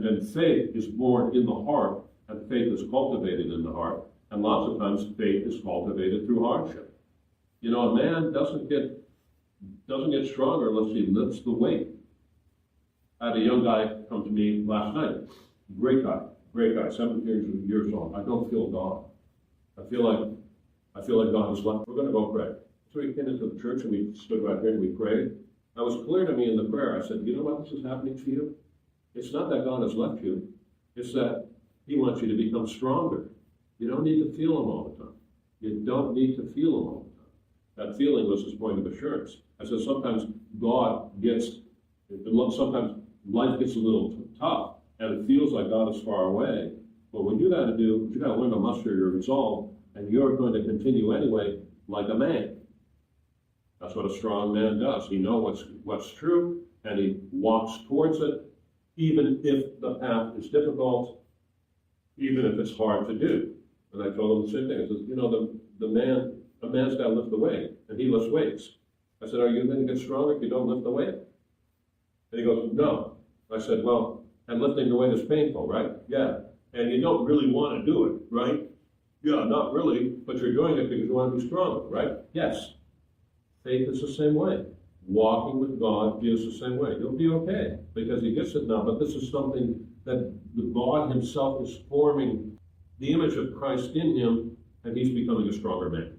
And faith is born in the heart, and faith is cultivated in the heart. And lots of times faith is cultivated through hardship. You know, a man doesn't get stronger unless he lifts the weight. I had a young guy come to me last night. Great guy, 17 years old. I don't feel God. I feel like God has left. We're going to go pray. So he came into the church and we stood right here and we prayed. It was clear to me in the prayer. I said, you know what this is happening to you? It's not that God has left you. It's that he wants you to become stronger. You don't need to feel him all the time. You don't need to feel him all the time. That feeling was his point of assurance. I said sometimes sometimes life gets a little tough and it feels like God is far away. But what you got to do, you got to learn to muster your resolve, and you're going to continue anyway, like a man. That's what a strong man does. He knows what's true, and he walks towards it, even if the path is difficult, even if it's hard to do. And I told him the same thing. I said, you know, a man's got to lift the weight, and he lifts weights. I said, are you going to get stronger if you don't lift the weight? And he goes, no. I said, well, and lifting the weight is painful, right? Yeah. And you don't really want to do it, right? Yeah, not really, but you're doing it because you want to be stronger, right? Yes. Faith is the same way. Walking with God is the same way. You'll be okay because he gets it now, but this is something that God himself is forming the image of Christ in him, and he's becoming a stronger man.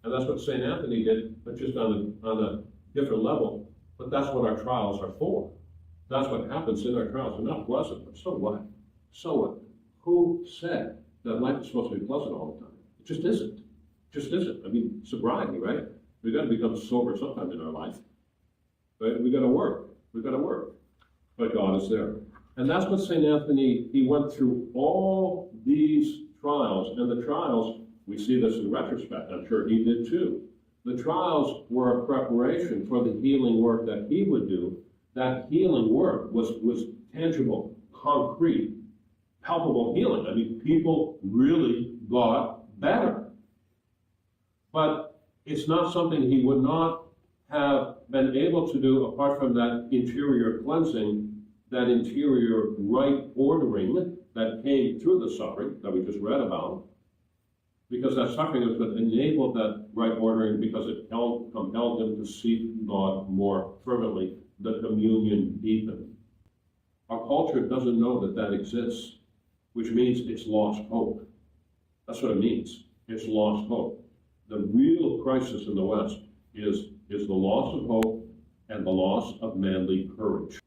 And that's what St. Anthony did, but just on a different level. But that's what our trials are for. That's what happens in our trials. They're not pleasant, but so what? So what? Who said that life is supposed to be pleasant all the time? It just isn't. It just isn't. I mean, sobriety, right? We've got to become sober sometime in our life. Right? We've got to work. We've got to work. But God is there. And that's what St. Anthony, he went through all these trials. And the trials, we see this in retrospect. I'm sure he did too. The trials were a preparation for the healing work that he would do. That healing work was tangible, concrete, palpable healing. I mean, people really got better. But it's not something he would not have been able to do apart from that interior cleansing, that interior right ordering that came through the suffering that we just read about. Because that suffering is what enabled that right ordering, because it compelled him to seek God more fervently, the communion deepened. Our culture doesn't know that exists, which means it's lost hope. That's what it means. It's lost hope. The real crisis in the West is the loss of hope and the loss of manly courage.